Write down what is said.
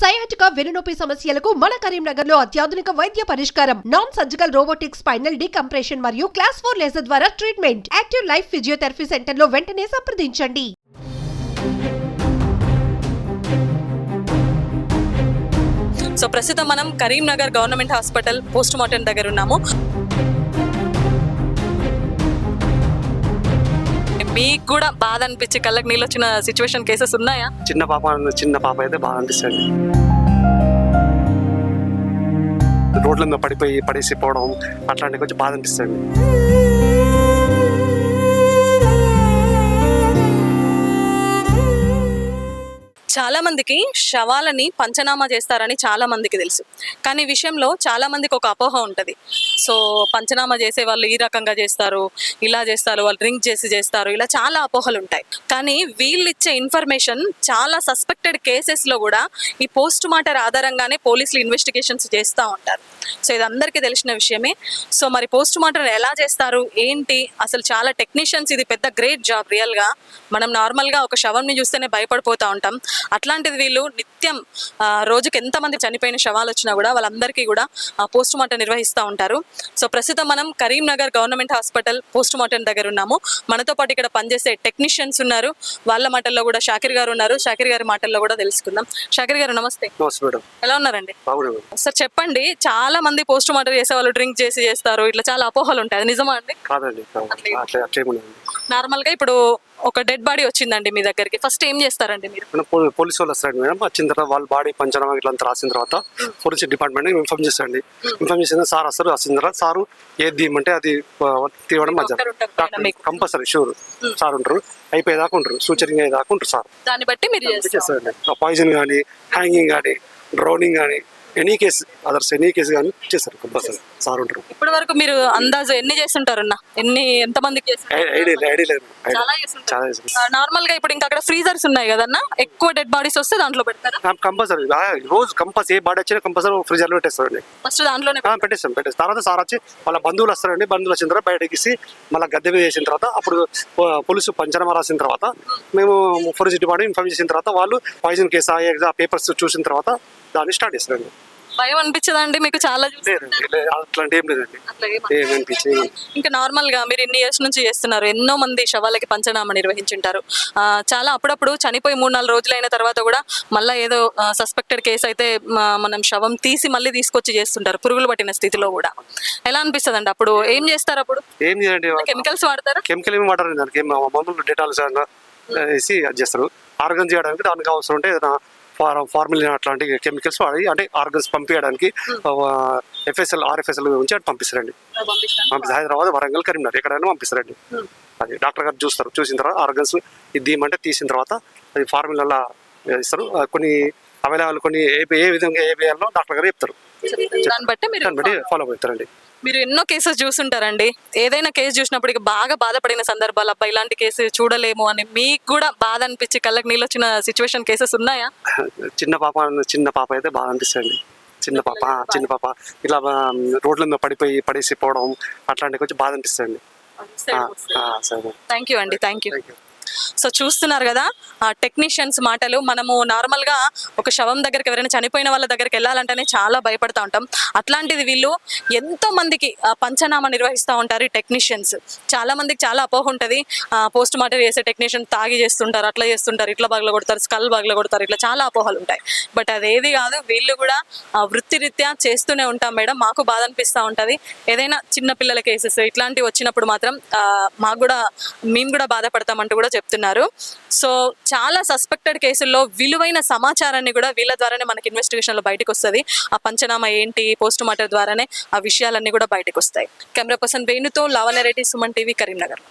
Sciatica వెన్నునొప్పి సమస్యలకు మన కరీంనగర్ లో అత్యాధునిక వైద్య పరిష్కారం. Non surgical robotic spinal decompression మరియు క్లాస్ 4 లేజర్ ద్వారా treatment. Active life physiotherapy centre లో వెంటనే సంప్రదించండి. సో ప్రస్తుతం మనం Karimnagar government hospital post mortem దగ్గర ఉన్నాము. మీకు కూడా బాధ అనిపించి కళ్ళకి నీళ్ళు వచ్చిన సిచ్యువేషన్ కేసెస్ ఉన్నాయా? చిన్న పాప అయితే బాగా అనిపిస్తుంది. రోడ్ల మీద పడేసి పోవడం అట్లాంటి కొంచెం బాధ అనిపిస్తుంది. చాలా మందికి శవాలని పంచనామా చేస్తారని చాలా మందికి తెలుసు, కానీ ఈ విషయంలో చాలా మందికి ఒక అపోహ ఉంటుంది. సో పంచనామా చేసే వాళ్ళు ఈ రకంగా చేస్తారు, ఇలా చేస్తారు, వాళ్ళు డ్రింక్ చేస్తారు, ఇలా చాలా అపోహలు ఉంటాయి. కానీ వీళ్ళు ఇచ్చే ఇన్ఫర్మేషన్ చాలా సస్పెక్టెడ్ కేసెస్లో కూడా ఈ పోస్ట్ మార్టం ఆధారంగానే పోలీసులు ఇన్వెస్టిగేషన్స్ చేస్తూ ఉంటారు. సో ఇది అందరికీ తెలిసిన విషయమే. సో మరి పోస్ట్ మార్టం ఎలా చేస్తారు ఏంటి, అసలు చాలా టెక్నీషియన్స్, ఇది పెద్ద గ్రేట్ జాబ్. రియల్గా మనం నార్మల్గా ఒక శవంని చూస్తేనే భయపడిపోతూ ఉంటాం. అట్లాంటిది వీళ్ళు నిత్యం రోజుకి ఎంతమంది చనిపోయిన శవాలు వచ్చినా కూడా వాళ్ళందరికీ కూడా పోస్ట్ మార్టం నిర్వహిస్తూ ఉంటారు. సో ప్రస్తుతం మనం Karimnagar government hospital post mortem దగ్గర ఉన్నాము. మనతో పాటు ఇక్కడ పనిచేసే టెక్నీషియన్స్ ఉన్నారు. వాళ్ళ మాటల్లో కూడా షాకిర్ గారు ఉన్నారు. షాకిర్ గారి మాటల్లో కూడా తెలుసుకుందాం. షాకిర్ గారు నమస్తే. ఎలా ఉన్నారండి? సార్ చెప్పండి, చాలా మంది పోస్ట్ మార్టం చేసే వాళ్ళు డ్రింక్ చేస్తారు, ఇట్లా చాలా అపోహలు ఉంటాయి, అది నిజమా అండి? నార్మల్ గా ఇప్పుడు ఒక డెడ్ బాడీ వచ్చిందండి మీ దగ్గరికి, ఫస్ట్ ఏం చేస్తారండి మీరు? పోలీసు వాళ్ళు వస్తారండి మేడం. వచ్చిన తర్వాత వాళ్ళ బాడీ పంచనామా ఇట్లా అంతా రాసిన తర్వాత ఫోరెన్సిక్ డిపార్ట్మెంట్ ఇన్ఫార్మ్ చేస్తారండి. ఇన్ఫార్మ్ చేసిన సార్ వస్తారు. వచ్చిన తర్వాత సారు ఏది తీయమంటే అది తీయడం కంపల్సరీ షూర్ సార్ ఉంటారు. అయిపోయేదాకా ఉంటారు, సూచరింగ్ అయ్యేదాకా ఉంటారు సార్. దాన్ని బట్టి మీరు చేస్తారండి. పాయిజన్ కానీ, హ్యాంగింగ్ కానీ, డ్రౌనింగ్ కానీ, ఎనీ కేసు కానీ చేస్తారు కంపల్సరీ సార్ ఉంటారు. ఇప్పటి వరకు మీరు అందాజు ఎన్ని చేస్తుంటారన్నా? ఎంతమందికి? నార్మల్ గా ఇప్పుడు ఇంకా అక్కడ ఫ్రీజర్స్ ఉన్నాయి కదన్నా, ఎక్కువ డెడ్ బాడీస్ వస్తే దాంట్లో పెడతారా? కంపల్సరీ రోజు కంపల్సరీ ఏ బాడీ వచ్చినా కంపల్సరీ ఫ్రీజర్ లో పెట్టేస్తారండి. ఫస్ట్ దాంట్లోనే పెట్టేస్తాం. తర్వాత సార్ వచ్చి వాళ్ళ బంధువులు వస్తారండి. బంధువులు వచ్చిన తర్వాత బయటకి మళ్ళీ గద్దె మీద చేసిన తర్వాత అప్పుడు పోలీసు పంచనామా రాసిన తర్వాత మేము ఫోరెన్సిక్ డిపార్ట్మెంట్ ఇన్ఫార్మ్ చేసిన తర్వాత వాళ్ళు పాయిజన్ కేసు ఆ పేపర్స్ చూసిన తర్వాత దాన్ని స్టార్ట్ చేస్తారండి. భయం అనిపించదండి మీకు? చాలా అట్లాంటి ఏం లేదండి. ఇంకా నార్మల్ గా మీరు ఇన్ని ఇయర్స్ నుంచి చేస్తున్నారు, ఎన్నో మంది శవాలకి పంచనామా నిర్వహించుంటారు. చాలా అప్పుడప్పుడు చనిపోయి 3-4 రోజులు అయిన తర్వాత కూడా మళ్ళీ ఏదో సస్పెక్టెడ్ కేసు అయితే మనం శవం తీసి మళ్ళీ తీసుకొచ్చి చేస్తుంటారు, పురుగులు పట్టిన స్థితిలో కూడా. ఎలా అనిపిస్తుంది అండి అప్పుడు? ఏం చేస్తారు అప్పుడు? ఏం చేయండి, కెమికల్స్ వాడతారా? కెమికల్ ఏమి వాడరు. దానికి మామూలు డెటాల్స్ వేసి అది చేస్తారు. ఆర్గన్ చేయడానికి దానికి అవసరం ఉంటే ఫార్ములిన్ అట్లాంటి కెమికల్స్ వాడి అంటే ఆర్గన్స్ పంపించడానికి RFSL నుంచి అటు పంపిస్తారండి. హైదరాబాద్, వరంగల్, కరీంనగర్ ఎక్కడైనా పంపిస్తారండి. అది డాక్టర్ గారు చూస్తారు. చూసిన తర్వాత ఆర్గన్స్ ఇది తీయమంటే తీసిన తర్వాత అది ఫార్ములా ఇస్తారు. కొన్ని అవైలబుల్ కొన్ని ఏ విధంగా ఏ వేయాలో డాక్టర్ గారు చెప్తారు. దాన్ని బట్టి ఫాలో అవుతారండి. మీరు ఎన్నో కేసెస్ చూస్తుంటారండి. ఏదైనా కేసు చూసినప్పుడు బాగా బాధపడిన సందర్భాలు, అబ్బాయి ఇలాంటి కేసు చూడలేము అని మీకు కూడా బాధ అనిపించి కళ్ళకి నీళ్ళు వచ్చిన సిచ్యువేషన్ కేసెస్ ఉన్నాయా? చిన్న పాప అయితే బాగా అనిపిస్తుంది. చిన్న పాప ఇట్లా రోడ్ల మీద పడేసి పోవడం అట్లాంటి కొంచెం బాధ అనిపిస్తుంది. థ్యాంక్ యూ అండి, థ్యాంక్ యూ. సో చూస్తున్నారు కదా టెక్నీషియన్స్ మాటలు. మనము నార్మల్గా ఒక శవం దగ్గరికి, ఎవరైనా చనిపోయిన వాళ్ళ దగ్గరికి వెళ్ళాలంటేనే చాలా భయపడతా ఉంటాం. అట్లాంటిది వీళ్ళు ఎంతో మందికి పంచనామా నిర్వహిస్తూ ఉంటారు. టెక్నీషియన్స్ చాలా మందికి చాలా అపోహ ఉంటుంది. పోస్ట్ మార్టం చేసే టెక్నీషియన్ తాగి చేస్తుంటారు, అట్లా చేస్తుంటారు, ఇట్లా బాగ్లో కొడతారు, స్కల్ బాగ్లో కొడతారు, ఇట్లా చాలా అపోహలు ఉంటాయి. బట్ అదేది కాదు, వీళ్ళు కూడా వృత్తిరీత్యా చేస్తూనే ఉంటాం మేడం. మాకు బాధ అనిపిస్తూ ఉంటుంది. ఏదైనా చిన్న పిల్లల కేసెస్ ఇట్లాంటివి వచ్చినప్పుడు మాత్రం మేము కూడా బాధపడతామంటూ కూడా చెప్తున్నారు. సో చాలా సస్పెక్టెడ్ కేసుల్లో విలువైన సమాచారాన్ని కూడా వీళ్ళ ద్వారానే మనకి ఇన్వెస్టిగేషన్ లో బయటకు వస్తుంది. ఆ పంచనామా ఏంటి, పోస్ట్ మార్టం ద్వారానే ఆ విషయాలన్నీ కూడా బయటకు వస్తాయి. కెమెరా పర్సన్ వేణుతో లావణ్య రెడ్డి, సుమన్ టీవీ, కరీంనగర్.